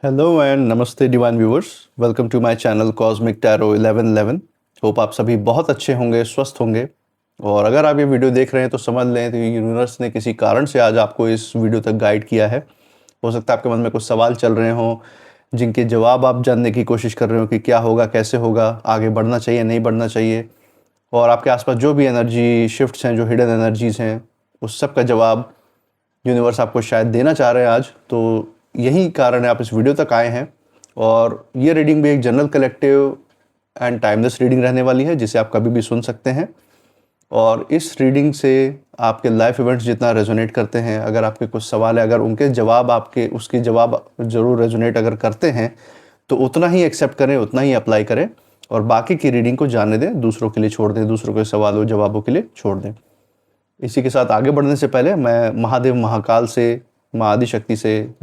Hello and नमस्ते divine viewers. Welcome to my channel cosmic tarot 1111। Hope आप सभी बहुत अच्छे होंगे, स्वस्थ होंगे। और अगर आप ये वीडियो देख रहे हैं तो समझ लें तो यूनिवर्स ने किसी कारण से आज आपको इस वीडियो तक गाइड किया है। हो सकता है आपके मन में कुछ सवाल चल रहे हों जिनके जवाब आप जानने की कोशिश कर रहे हो कि क्या होगा, कैसे होगा, आगे बढ़ना चाहिए, नहीं बढ़ना चाहिए। और आपके आसपास जो भी एनर्जी शिफ्ट्स हैं, जो हिडन एनर्जीज़ हैं, उस सब का जवाब यूनिवर्स आपको शायद देना चाह रहे हैं आज। तो यही कारण है आप इस वीडियो तक आए हैं। और ये रीडिंग भी एक general collective and timeless reading रहने वाली है, जिसे आप कभी भी सुन सकते हैं। और इस रीडिंग से आपके लाइफ इवेंट्स जितना रेजोनेट करते हैं, अगर आपके कुछ सवाल है, अगर उनके जवाब आपके उसके जवाब ज़रूर रेजोनेट अगर करते हैं तो उतना ही एक्सेप्ट करें, उतना ही अप्लाई करें। और बाकी की रीडिंग को जाने दें, दूसरों के लिए छोड़ दें, दूसरों के सवालों जवाबों के लिए छोड़ दें। इसी के साथ आगे बढ़ने से पहले मैं महादेव महाकाल से, माँ आदिशक्ति से,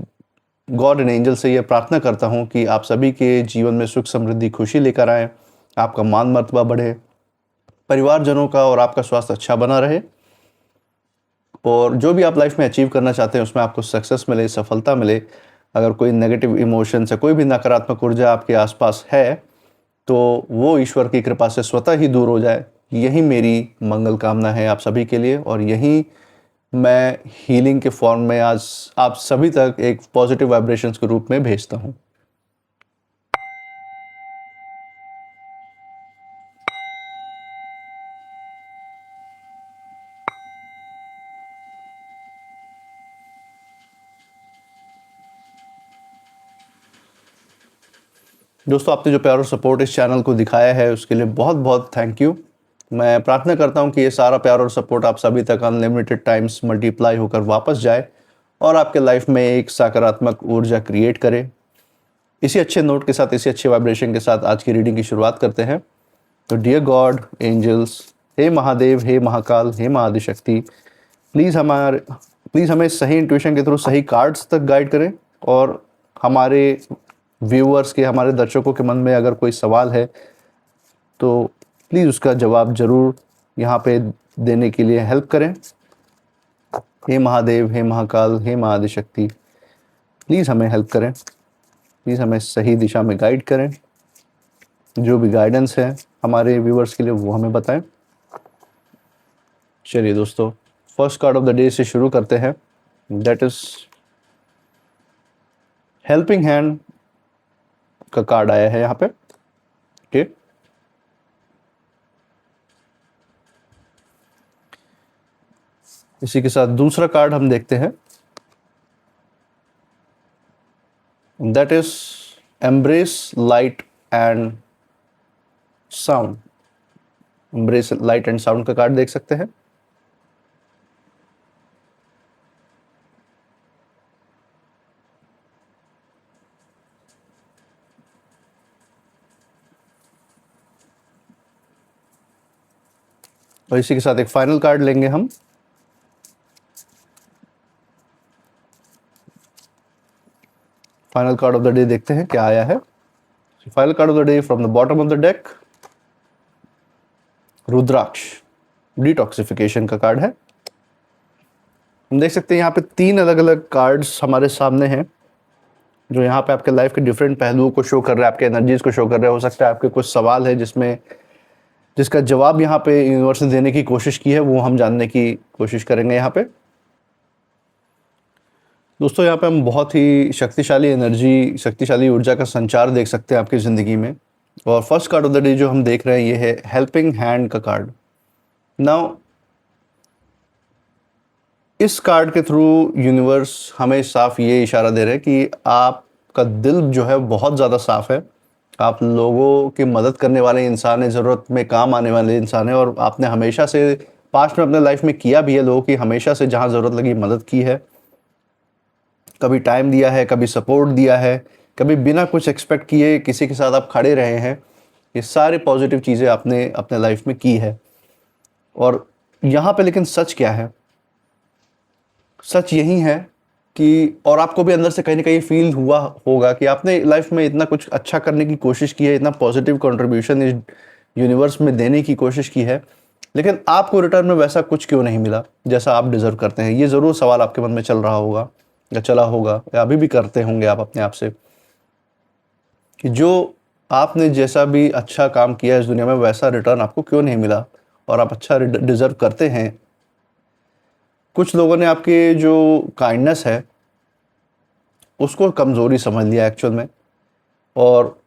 गॉड एंड एंजल से यह प्रार्थना करता हूँ कि आप सभी के जीवन में सुख समृद्धि खुशी लेकर आए, आपका मान मर्तबा बढ़े, परिवारजनों का और आपका स्वास्थ्य अच्छा बना रहे, और जो भी आप लाइफ में अचीव करना चाहते हैं उसमें आपको सक्सेस मिले, सफलता मिले। अगर कोई नेगेटिव इमोशंस है, कोई भी नकारात्मक ऊर्जा आपके आसपास है, तो वो ईश्वर की कृपा से स्वतः ही दूर हो जाए। यही मेरी मंगल कामना है आप सभी के लिए, और यही मैं हीलिंग के फॉर्म में आज आप सभी तक एक पॉजिटिव वाइब्रेशंस के रूप में भेजता हूँ। दोस्तों, आपने जो प्यार और सपोर्ट इस चैनल को दिखाया है उसके लिए बहुत बहुत थैंक यू। मैं प्रार्थना करता हूँ कि ये सारा प्यार और सपोर्ट आप सभी तक अनलिमिटेड टाइम्स मल्टीप्लाई होकर वापस जाए और आपके लाइफ में एक सकारात्मक ऊर्जा क्रिएट करे। इसी अच्छे नोट के साथ, इसी अच्छे वाइब्रेशन के साथ आज की रीडिंग की शुरुआत करते हैं। तो डियर गॉड, एंजल्स, हे महादेव, हे महाकाल, हे माँ आदिशक्ति, प्लीज़ हमें सही इंट्यूशन के थ्रू सही कार्ड्स तक गाइड करें। और हमारे व्यूअर्स के, हमारे दर्शकों के मन में अगर कोई सवाल है तो प्लीज़ उसका जवाब ज़रूर यहाँ पे देने के लिए हेल्प करें। हे महादेव, हे महाकाल, हे माँ आदिशक्ति, प्लीज़ हमें हेल्प करें, प्लीज़ हमें सही दिशा में गाइड करें। जो भी गाइडेंस है हमारे व्यूअर्स के लिए वो हमें बताएं। चलिए दोस्तों, first card of the day से शुरू करते हैं। दैट इज हेल्पिंग हैंड का कार्ड आया है यहाँ पे। ओके, इसी के साथ दूसरा कार्ड हम देखते हैं। That is embrace light and sound. Embrace light and sound का कार्ड देख सकते हैं। और इसी के साथ एक फाइनल कार्ड लेंगे हम। Final card of the day देखते हैं क्या आया है। Final card of the day from the bottom of the deck, Rudraksha, detoxification का कार्ड है। हम देख सकते हैं यहाँ पे 3 अलग अलग कार्ड्स हमारे सामने हैं, जो यहाँ पे आपके लाइफ के डिफरेंट पहलुओं को शो कर रहे हैं, आपके एनर्जीज को शो कर रहे हैं। हो सकता है आपके कुछ सवाल है जिसका जवाब यहाँ पे यूनिवर्स ने देने की कोशिश की है, वो हम जानने की कोशिश करेंगे यहाँ पे। दोस्तों, यहाँ पे हम बहुत ही शक्तिशाली एनर्जी, शक्तिशाली ऊर्जा का संचार देख सकते हैं आपकी ज़िंदगी में। और first card of the day जो हम देख रहे हैं ये है हेल्पिंग हैंड का कार्ड। नाउ इस कार्ड के थ्रू यूनिवर्स हमें साफ ये इशारा दे रहे हैं कि आपका दिल जो है बहुत ज़्यादा साफ है। आप लोगों की मदद करने वाले इंसान हैं, ज़रूरत में काम आने वाले इंसान हैं, और आपने हमेशा से पास्ट में अपने लाइफ में किया भी है, लोगों की हमेशा से जहाँ ज़रूरत लगी मदद की है। कभी टाइम दिया है, कभी सपोर्ट दिया है, कभी बिना कुछ एक्सपेक्ट किए किसी के साथ आप खड़े रहे हैं। ये सारे पॉजिटिव चीज़ें आपने अपने लाइफ में की है। और यहाँ पे लेकिन सच क्या है? सच यही है कि, और आपको भी अंदर से कहीं ना कहीं फील हुआ होगा कि आपने लाइफ में इतना कुछ अच्छा करने की कोशिश की है, इतना पॉजिटिव कंट्रीब्यूशन इस यूनिवर्स में देने की कोशिश की है, लेकिन आपको रिटर्न में वैसा कुछ क्यों नहीं मिला जैसा आप डिजर्व करते हैं। ये ज़रूर सवाल आपके मन में चल रहा होगा या चला होगा, या अभी भी करते होंगे आप अपने आप से। कि जो आपने जैसा भी अच्छा काम किया इस दुनिया में वैसा रिटर्न आपको क्यों नहीं मिला और आप अच्छा डिज़र्व करते हैं। कुछ लोगों ने आपके जो काइंडनेस है उसको कमज़ोरी समझ लिया एक्चुअल में, और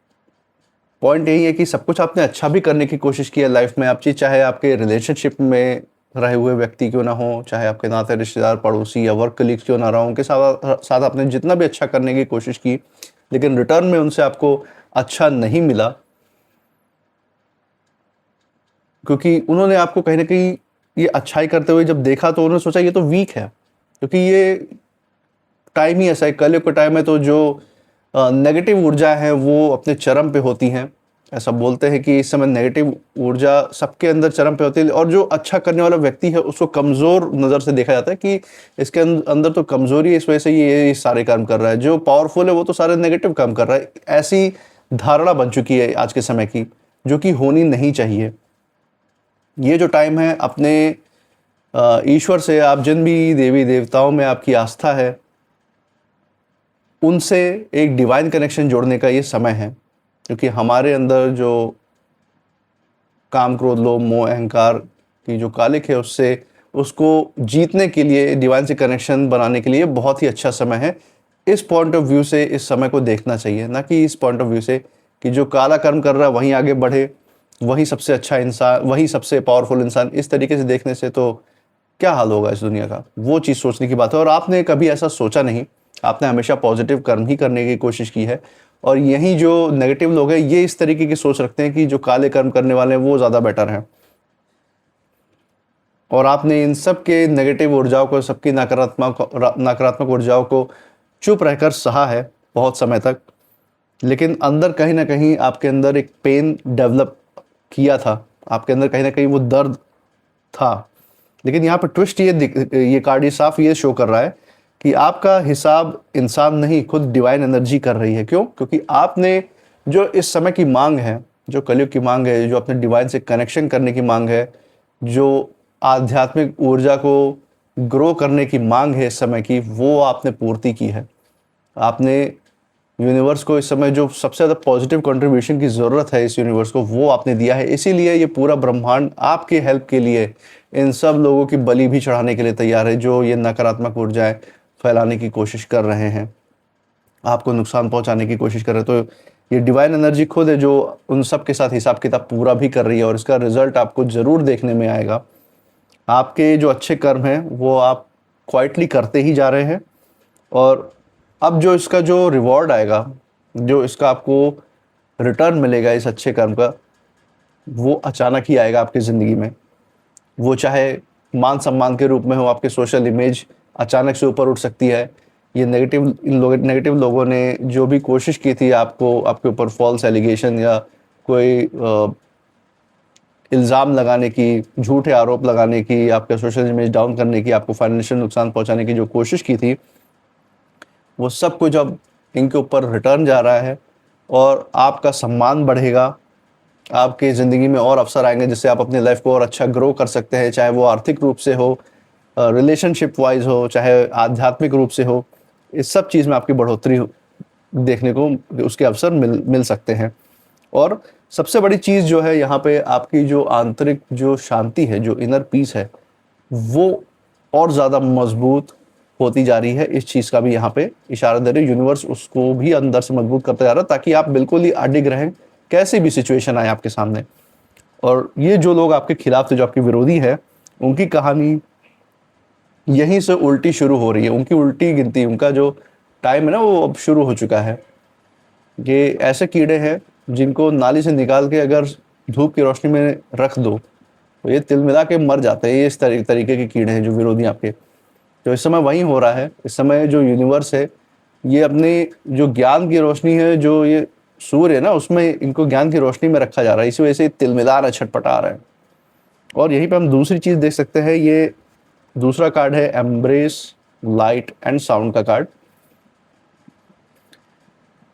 पॉइंट यही है कि सब कुछ आपने अच्छा भी करने की कोशिश की है लाइफ में। आप चीज़ चाहे आपके रिलेशनशिप में रहे हुए व्यक्ति क्यों ना हो, चाहे आपके नाते रिश्तेदार, पड़ोसी या वर्क कलीग्स क्यों ना रहो, उनके साथ साथ आपने जितना भी अच्छा करने की कोशिश की, लेकिन रिटर्न में उनसे आपको अच्छा नहीं मिला, क्योंकि उन्होंने आपको कहीं ना कहीं ये अच्छाई करते हुए जब देखा तो उन्होंने सोचा ये तो वीक है। क्योंकि ये टाइम ही ऐसा है, कलयुग का टाइम है, तो जो नेगेटिव ऊर्जा है वो अपने चरम पे होती हैं। ऐसा बोलते हैं कि इस समय नेगेटिव ऊर्जा सबके अंदर चरम पे होती है, और जो अच्छा करने वाला व्यक्ति है उसको कमज़ोर नज़र से देखा जाता है कि इसके अंदर तो कमज़ोरी है, इस वजह से ये सारे काम कर रहा है। जो पावरफुल है वो तो सारे नेगेटिव काम कर रहा है। ऐसी धारणा बन चुकी है आज के समय की, जो कि होनी नहीं चाहिए। ये जो टाइम है, अपने ईश्वर से, आप जिन भी देवी देवताओं में आपकी आस्था है उनसे एक डिवाइन कनेक्शन जोड़ने का ये समय है। क्योंकि हमारे अंदर जो काम, क्रोध, लोभ, मोह, अहंकार की जो कालिक है उसको जीतने के लिए, डिवाइन से कनेक्शन बनाने के लिए बहुत ही अच्छा समय है। इस पॉइंट ऑफ व्यू से इस समय को देखना चाहिए, ना कि इस पॉइंट ऑफ व्यू से कि जो काला कर्म कर रहा है वहीं आगे बढ़े, वही सबसे अच्छा इंसान, वही सबसे पावरफुल इंसान। इस तरीके से देखने से तो क्या हाल होगा इस दुनिया का, वो चीज़ सोचने की बात है। और आपने कभी ऐसा सोचा नहीं, आपने हमेशा पॉजिटिव कर्म ही करने की कोशिश की है। और यही जो नेगेटिव लोग हैं ये इस तरीके की सोच रखते हैं कि जो काले कर्म करने वाले हैं वो ज़्यादा बेटर हैं। और आपने इन सब के नेगेटिव ऊर्जाओं को, सबकी नकारात्मक ऊर्जाओं को चुप रहकर सहा है बहुत समय तक। लेकिन अंदर कहीं ना कहीं आपके अंदर एक पेन डेवलप किया था, आपके अंदर कहीं ना कहीं वो दर्द था। लेकिन यहाँ पर ट्विस्ट ये कार्ड ये साफ ये शो कर रहा है कि आपका हिसाब इंसान नहीं, खुद डिवाइन एनर्जी कर रही है। क्यों? क्योंकि आपने जो इस समय की मांग है, जो कलयुग की मांग है, जो अपने डिवाइन से कनेक्शन करने की मांग है, जो आध्यात्मिक ऊर्जा को ग्रो करने की मांग है इस समय की, वो आपने पूर्ति की है। आपने यूनिवर्स को इस समय जो सबसे ज़्यादा पॉजिटिव कंट्रीब्यूशन की ज़रूरत है इस यूनिवर्स को, वो आपने दिया है। इसीलिए ये पूरा ब्रह्मांड आपके हेल्प के लिए इन सब लोगों की बलि भी चढ़ाने के लिए तैयार है, जो ये नकारात्मक ऊर्जाएं फैलाने की कोशिश कर रहे हैं, आपको नुकसान पहुंचाने की कोशिश कर रहे हैं। तो ये डिवाइन एनर्जी खुद है जो उन सब के साथ हिसाब किताब पूरा भी कर रही है, और इसका रिजल्ट आपको ज़रूर देखने में आएगा। आपके जो अच्छे कर्म हैं वो आप क्वाइटली करते ही जा रहे हैं, और अब जो इसका जो रिवॉर्ड आएगा, जो इसका आपको रिटर्न मिलेगा इस अच्छे कर्म का, वो अचानक ही आएगा आपकी ज़िंदगी में। वो चाहे मान सम्मान के रूप में हो, आपके सोशल इमेज अचानक से ऊपर उठ सकती है। ये नेगेटिव लोगों ने जो भी कोशिश की थी आपको, आपके ऊपर फॉल्स एलिगेशन या कोई इल्ज़ाम लगाने की, झूठे आरोप लगाने की, आपका सोशल इमेज डाउन करने की, आपको फाइनेंशियल नुकसान पहुंचाने की जो कोशिश की थी, वो सब कुछ अब इनके ऊपर रिटर्न जा रहा है, और आपका सम्मान बढ़ेगा। आपकी ज़िंदगी में और अवसर आएंगे जिससे आप अपनी लाइफ को और अच्छा ग्रो कर सकते हैं, चाहे वो आर्थिक रूप से हो, रिलेशनशिप वाइज हो, चाहे आध्यात्मिक रूप से हो। इस सब चीज़ में आपकी बढ़ोतरी देखने को उसके अवसर मिल सकते हैं। और सबसे बड़ी चीज़ जो है यहाँ पे, आपकी जो आंतरिक जो शांति है, जो इनर पीस है, वो और ज़्यादा मजबूत होती जा रही है। इस चीज़ का भी यहाँ पे इशारा दे रही है। यूनिवर्स उसको भी अंदर से मजबूत करता जा रहा है, ताकि आप बिल्कुल ही अडिग रहें, कैसी भी सिचुएशन आए आपके सामने। और ये जो लोग आपके खिलाफ थे, जो आपके विरोधी है, उनकी कहानी यहीं से उल्टी शुरू हो रही है। उनकी उल्टी गिनती, उनका जो टाइम है ना, वो अब शुरू हो चुका है। ये ऐसे कीड़े हैं जिनको नाली से निकाल के अगर धूप की रोशनी में रख दो तो ये तिलमिला के मर जाते हैं। ये इस तरीके के कीड़े हैं जो विरोधी आपके। तो इस समय वही हो रहा है। इस समय जो यूनिवर्स है, ये अपने जो ज्ञान की रोशनी है, जो ये सूर्य है ना, उसमें इनको ज्ञान की रोशनी में रखा जा रहा है। इसी वजह से तिलमिला रहा है, छटपटा रहा है। और यहीं पे हम दूसरी चीज़ देख सकते हैं। ये दूसरा कार्ड है एम्ब्रेस लाइट एंड साउंड का कार्ड।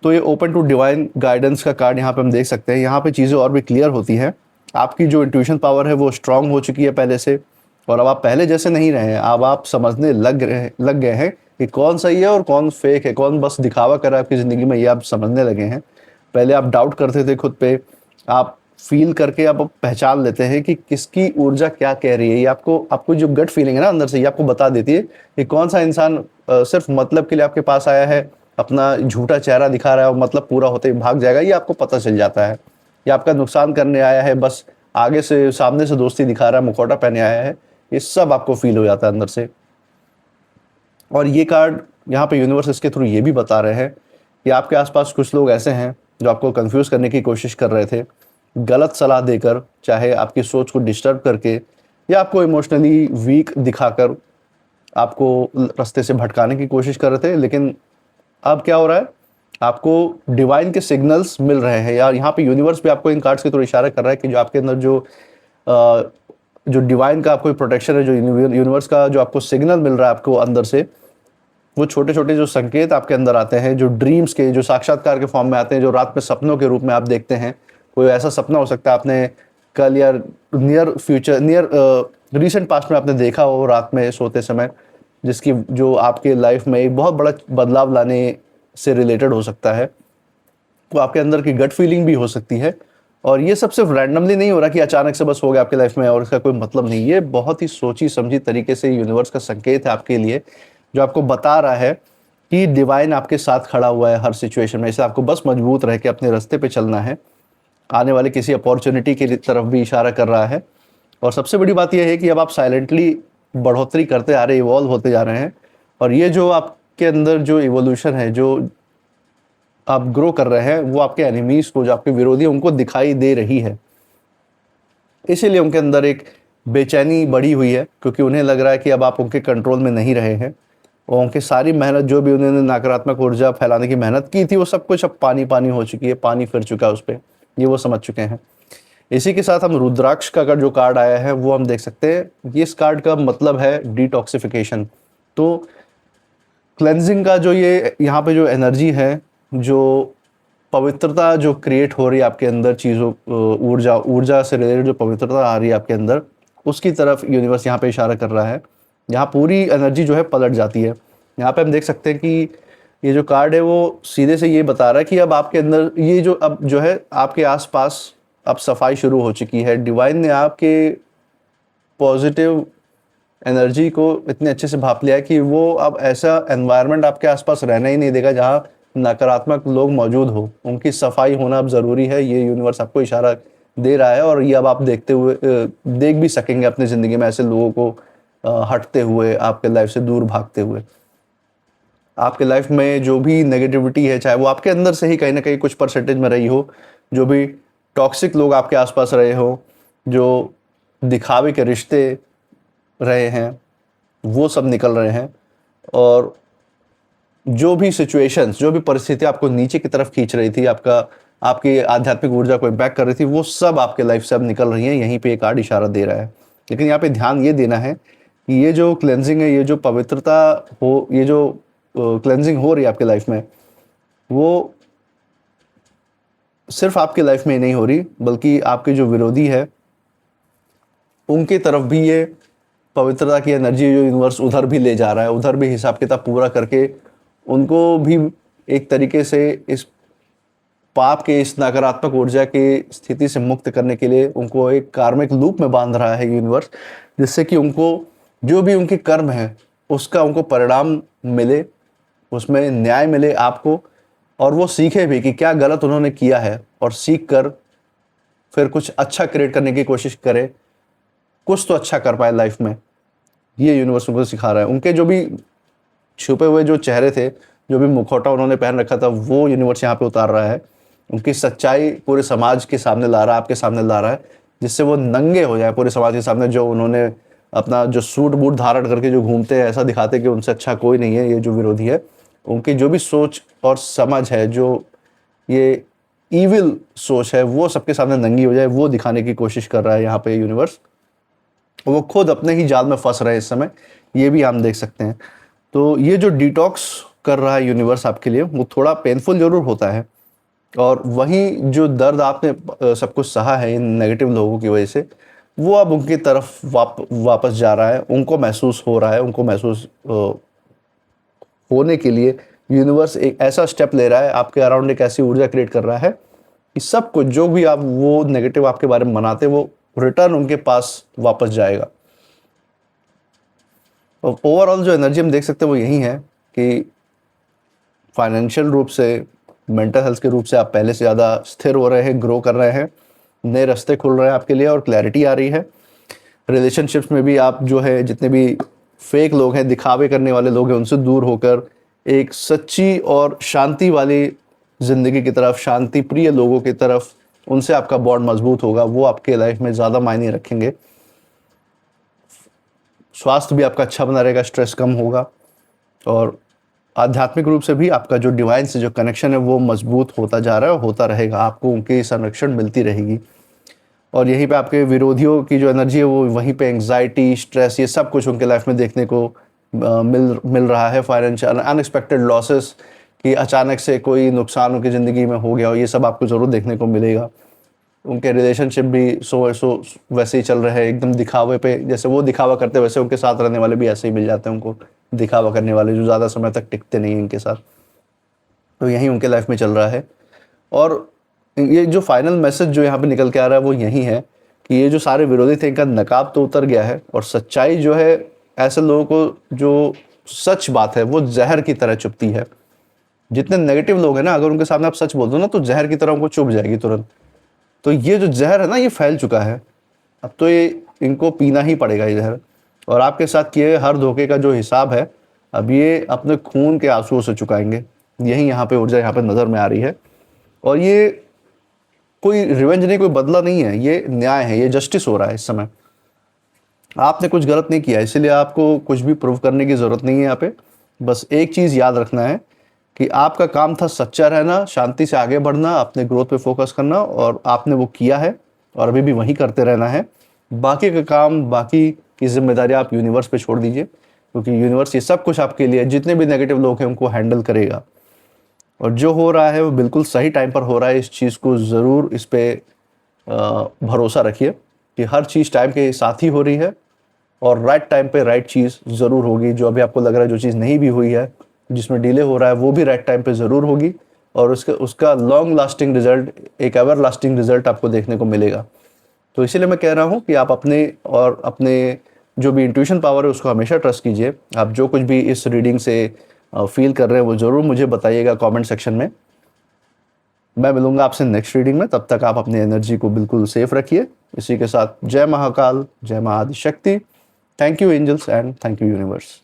तो ये ओपन टू डिवाइन गाइडेंस का कार्ड यहाँ पे हम देख सकते हैं। यहाँ पे चीज़ें और भी क्लियर होती हैं। आपकी जो इंट्यूशन पावर है वो स्ट्रांग हो चुकी है पहले से, और अब आप पहले जैसे नहीं रहे हैं। अब आप समझने लग गए हैं कि कौन सही है और कौन फेक है, कौन बस दिखावा कर रहा है आपकी ज़िंदगी में, ये आप समझने लगे हैं। पहले आप डाउट करते थे खुद पे, आप फील करके आप पहचान लेते हैं कि किसकी ऊर्जा क्या कह रही है। ये आपको जो गट फीलिंग है ना अंदर से, ये आपको बता देती है कि कौन सा इंसान सिर्फ मतलब के लिए आपके पास आया है, अपना झूठा चेहरा दिखा रहा है और मतलब पूरा होते ही भाग जाएगा, ये आपको पता चल जाता है। ये आपका नुकसान करने आया है, बस आगे से सामने से दोस्ती दिखा रहा है, मुखौटा पहने आया है, ये सब आपको फील हो जाता है अंदर से। और ये कार्ड यहाँ पे यूनिवर्स इसके थ्रू ये भी बता रहे हैं कि आपके आसपास कुछ लोग ऐसे हैं जो आपको कंफ्यूज करने की कोशिश कर रहे थे, गलत सलाह देकर, चाहे आपकी सोच को डिस्टर्ब करके या आपको इमोशनली वीक दिखाकर आपको रास्ते से भटकाने की कोशिश कर रहे थे। लेकिन अब क्या हो रहा है, आपको डिवाइन के सिग्नल्स मिल रहे हैं यार। यहाँ पे यूनिवर्स भी आपको इन कार्ड्स के थ्रू इशारा कर रहा है कि जो आपके अंदर जो डिवाइन का आपको प्रोटेक्शन है, जो यूनिवर्स का जो आपको सिग्नल मिल रहा है आपको अंदर से, वो छोटे छोटे जो संकेत आपके अंदर आते हैं, जो ड्रीम्स के, जो साक्षात्कार के फॉर्म में आते हैं, जो रात में सपनों के रूप में आप देखते हैं। कोई ऐसा सपना हो सकता है आपने कल या नियर रिसेंट पास्ट में आपने देखा हो रात में सोते समय, जिसकी जो आपके लाइफ में एक बहुत बड़ा बदलाव लाने से रिलेटेड हो सकता है। वो आपके अंदर की गट फीलिंग भी हो सकती है। और ये सब सिर्फ रैंडमली नहीं हो रहा कि अचानक से बस हो गया आपके लाइफ में और इसका कोई मतलब नहीं। ये बहुत ही सोची समझी तरीके से यूनिवर्स का संकेत है आपके लिए, जो आपको बता रहा है कि डिवाइन आपके साथ खड़ा हुआ है हर सिचुएशन में। इसे आपको बस मजबूत रह के अपने रास्ते पे चलना है, आने वाले किसी अपॉर्चुनिटी की तरफ भी इशारा कर रहा है। और सबसे बड़ी बात यह है कि अब आप साइलेंटली बढ़ोतरी करते आ रहे, इवॉल्व होते जा रहे हैं। और ये जो आपके अंदर जो इवोल्यूशन है, जो आप ग्रो कर रहे हैं, वो आपके एनिमीज को, जो आपके विरोधी, उनको दिखाई दे रही है। इसीलिए उनके अंदर एक बेचैनी बढ़ी हुई है, क्योंकि उन्हें लग रहा है कि अब आप उनके कंट्रोल में नहीं रहे हैं और उनकी सारी मेहनत, जो भी उन्होंने नकारात्मक ऊर्जा फैलाने की मेहनत की थी, वो सब कुछ अब पानी पानी हो चुकी है, पानी फिर चुका है उस पर, ये वो समझ चुके हैं। इसी के साथ हम रुद्राक्ष का जो कार्ड आया है वो हम देख सकते हैं। ये इस कार्ड का मतलब है डिटॉक्सिफिकेशन। तो क्लेंजिंग का जो ये यहाँ पे जो एनर्जी है, जो पवित्रता जो क्रिएट हो रही है आपके अंदर, चीज़ों ऊर्जा से रिलेटेड जो पवित्रता आ रही है आपके अंदर, उसकी तरफ यूनिवर्स यहाँ पे इशारा कर रहा है। यहाँ पूरी एनर्जी जो है पलट जाती है। यहाँ पे हम देख सकते हैं कि ये जो कार्ड है वो सीधे से ये बता रहा है कि अब आपके अंदर ये जो अब जो है आपके आसपास अब सफाई शुरू हो चुकी है। डिवाइन ने आपके पॉजिटिव एनर्जी को इतने अच्छे से भाप लिया है कि वो अब ऐसा एनवायरनमेंट आपके आसपास रहना ही नहीं देगा जहाँ नकारात्मक लोग मौजूद हो। उनकी सफाई होना अब ज़रूरी है, ये यूनिवर्स आपको इशारा दे रहा है। और ये अब आप देख भी सकेंगे अपनी ज़िंदगी में ऐसे लोगों को हटते हुए, आपके लाइफ से दूर भागते हुए। आपके लाइफ में जो भी नेगेटिविटी है, चाहे वो आपके अंदर से ही कहीं ना कहीं कुछ परसेंटेज में रही हो, जो भी टॉक्सिक लोग आपके आसपास रहे हो, जो दिखावे के रिश्ते रहे हैं, वो सब निकल रहे हैं। और जो भी सिचुएशंस, जो भी परिस्थिति आपको नीचे की तरफ खींच रही थी, आपकी आध्यात्मिक ऊर्जा को इम्पैक्ट कर रही थी, वो सब आपके लाइफ से अब निकल रही हैं। यहीं पे एक कार्ड इशारा दे रहा है। लेकिन यहाँ पे ध्यान ये देना है कि ये जो क्लेंजिंग है, ये जो पवित्रता हो, ये जो क्लेंजिंग हो रही है आपके लाइफ में, वो सिर्फ आपके लाइफ में ही नहीं हो रही, बल्कि आपके जो विरोधी है उनकी तरफ भी ये पवित्रता की एनर्जी जो यूनिवर्स उधर भी ले जा रहा है, उधर भी हिसाब किताब पूरा करके उनको भी एक तरीके से इस पाप के, इस नकारात्मक ऊर्जा की स्थिति से मुक्त करने के लिए उनको एक कार्मिक लूप में बांध रहा है यूनिवर्स, जिससे कि उनको जो भी उनके कर्म है उसका उनको परिणाम मिले, उसमें न्याय मिले आपको, और वो सीखे भी कि क्या गलत उन्होंने किया है, और सीख कर फिर कुछ अच्छा क्रिएट करने की कोशिश करे, कुछ तो अच्छा कर पाए लाइफ में। ये यूनिवर्स उनको सिखा रहा है। उनके जो भी छुपे हुए जो चेहरे थे, जो भी मुखौटा उन्होंने पहन रखा था, वो यूनिवर्स यहाँ पे उतार रहा है। उनकी सच्चाई पूरे समाज के सामने ला रहा है, आपके सामने ला रहा है, जिससे वो नंगे हो जाए पूरे समाज के सामने। जो उन्होंने अपना जो सूट बूट धारण करके जो घूमते हैं, ऐसा दिखाते कि उनसे अच्छा कोई नहीं है, ये जो विरोधी है, उनकी जो भी सोच और समझ है, जो ये ईविल सोच है, वो सबके सामने नंगी हो जाए, वो दिखाने की कोशिश कर रहा है यहाँ पे यूनिवर्स। वो खुद अपने ही जाल में फंस रहे हैं इस समय, ये भी हम देख सकते हैं। तो ये जो डिटॉक्स कर रहा है यूनिवर्स आपके लिए, वो थोड़ा पेनफुल जरूर होता है। और वहीं जो दर्द आपने सब कुछ सहा है इन नेगेटिव लोगों की वजह से, वो अब उनकी तरफ वापस जा रहा है। उनको महसूस हो रहा है, उनको महसूस होने के लिए यूनिवर्स एक ऐसा स्टेप ले रहा है, आपके अराउंड एक ऐसी ऊर्जा क्रिएट कर रहा है कि सब कुछ जो भी आप वो नेगेटिव आपके बारे में मनाते वो रिटर्न उनके पास वापस जाएगा। और ओवरऑल जो एनर्जी हम देख सकते हैं वो यही है कि फाइनेंशियल रूप से, मेंटल हेल्थ के रूप से आप पहले से ज़्यादा स्थिर हो रहे हैं, ग्रो कर रहे हैं, नए रास्ते खुल रहे हैं आपके लिए और क्लैरिटी आ रही है। रिलेशनशिप्स में भी आप जो है जितने भी फेक लोग हैं, दिखावे करने वाले लोग हैं, उनसे दूर होकर एक सच्ची और शांति वाली ज़िंदगी की तरफ, शांति प्रिय लोगों की तरफ, उनसे आपका बॉन्ड मजबूत होगा, वो आपके लाइफ में ज़्यादा मायने रखेंगे। स्वास्थ्य भी आपका अच्छा बना रहेगा, स्ट्रेस कम होगा और आध्यात्मिक रूप से भी आपका जो डिवाइन से जो कनेक्शन है वो मजबूत होता जा रहा है और होता रहेगा, आपको उनकी संरक्षण मिलती रहेगी। और यहीं पे आपके विरोधियों की जो एनर्जी है वो वहीं पे एंग्जाइटी, स्ट्रेस, ये सब कुछ उनके लाइफ में देखने को मिल रहा है। फाइनेंशियल अनएक्सपेक्टेड लॉसेस कि अचानक से कोई नुकसान उनकी ज़िंदगी में हो गया हो, ये सब आपको ज़रूर देखने को मिलेगा। उनके रिलेशनशिप भी सो वैसे ही चल रहे हैं, एकदम दिखावे पे, जैसे वो दिखावा करते वैसे उनके साथ रहने वाले भी ऐसे ही मिल जाते हैं उनको, दिखावा करने वाले जो ज़्यादा समय तक टिकते नहीं हैं इनके साथ। तो यही उनके लाइफ में चल रहा है। और ये जो फाइनल मैसेज जो यहाँ पे निकल के आ रहा है वो यही है कि ये जो सारे विरोधी थे इनका नकाब तो उतर गया है और सच्चाई जो है ऐसे लोगों को, जो सच बात है वो जहर की तरह चुभती है। जितने नेगेटिव लोग हैं ना, अगर उनके सामने आप सच बोल दो ना तो जहर की तरह उनको चुभ जाएगी तुरंत। तो ये जो जहर है ना ये फैल चुका है, अब तो ये इनको पीना ही पड़ेगा ये जहर। और आपके साथ किए हर धोखे का जो हिसाब है अब ये अपने खून के आंसुओं से चुकाएंगे। यही यहाँ पे ऊर्जा यहाँ पे नज़र में आ रही है। और ये कोई रिवेंज नहीं, कोई बदला नहीं है, ये न्याय है, ये जस्टिस हो रहा है इस समय। आपने कुछ गलत नहीं किया, इसीलिए आपको कुछ भी प्रूव करने की ज़रूरत नहीं है यहाँ पे। बस एक चीज़ याद रखना है कि आपका काम था सच्चा रहना, शांति से आगे बढ़ना, अपने ग्रोथ पे फोकस करना, और आपने वो किया है और अभी भी वही करते रहना है। बाकी का काम, बाकी की जिम्मेदारी आप यूनिवर्स पे छोड़ दीजिए, क्योंकि यूनिवर्स ये सब कुछ आपके लिए, जितने भी नेगेटिव लोग हैं उनको हैंडल करेगा। और जो हो रहा है वो बिल्कुल सही टाइम पर हो रहा है। इस चीज़ को ज़रूर इस पर भरोसा रखिए कि हर चीज़ टाइम के साथ ही हो रही है और राइट टाइम पे राइट चीज़ ज़रूर होगी। जो अभी आपको लग रहा है जो चीज़ नहीं भी हुई है, जिसमें डिले हो रहा है, वो भी राइट टाइम पे ज़रूर होगी और उसका लॉन्ग लास्टिंग रिजल्ट, एक एवर लास्टिंग रिजल्ट आपको देखने को मिलेगा। तो इसीलिए मैं कह रहा हूँ कि आप अपने जो भी इंट्यूशन पावर है उसको हमेशा ट्रस्ट कीजिए। आप जो कुछ भी इस रीडिंग से फील कर रहे हैं वो ज़रूर मुझे बताइएगा कमेंट सेक्शन में। मैं मिलूंगा आपसे नेक्स्ट रीडिंग में, तब तक आप अपनी एनर्जी को बिल्कुल सेफ रखिए। इसी के साथ जय महाकाल, जय Mahaadishakti. Thank you angels and thank you universe.